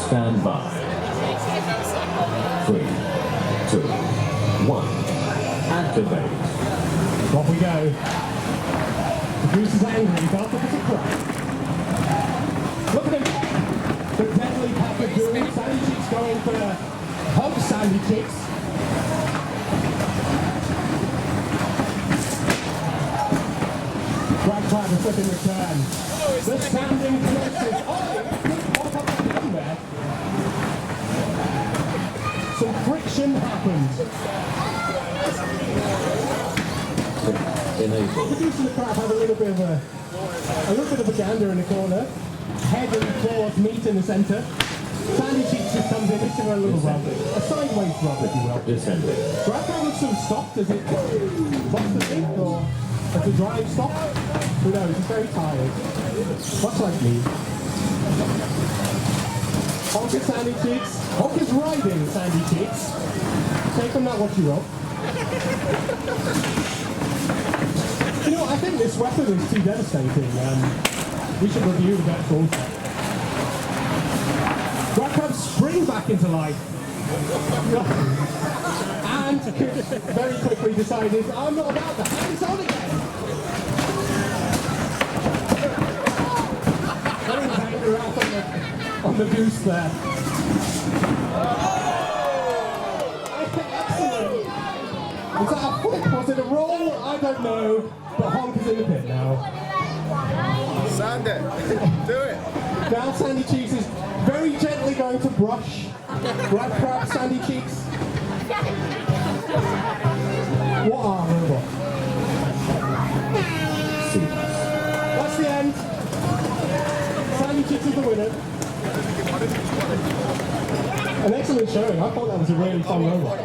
Stand by. 3, 2, 1. Activate. Off we go. The goose is angry, he can't look at the crowd. Look at him. The deadly pack of goons. Sandy Cheeks going for Honk Sandy Cheeks. Grab Crab a flip in return. The standing connected. Oh, what up there? Some friction happened. Producing the crab had a little bit of a gander in the corner. Head and claws meet in the centre. Sandy Cheeks just comes in, missing a little rub. A sideways rub, if you will. Descending. Grab Crab looks sort of stopped as it drops the thing, or as the drive stopped. Who knows, he's very tired. Much like me. Honk is Sandy Cheeks. Honk is riding Sandy Cheeks. Take from that what you will. You know, I think this weapon is too devastating. We should review the virtual. Grab Crab spring back into life. And very quickly decided, I'm not about that. And it's on again. Getting his anger out on the goose there. Excellent. Was that a flip? Was it a roll? I don't know. But Honk is in the pit now. Sandy, do it. Now Sandy Cheeks is very gently going to brush. Grab Crab, Sandy Cheeks. What are robot? That's the end. Sandy Cheeks is the winner. An excellent showing. I thought that was a really fun robot.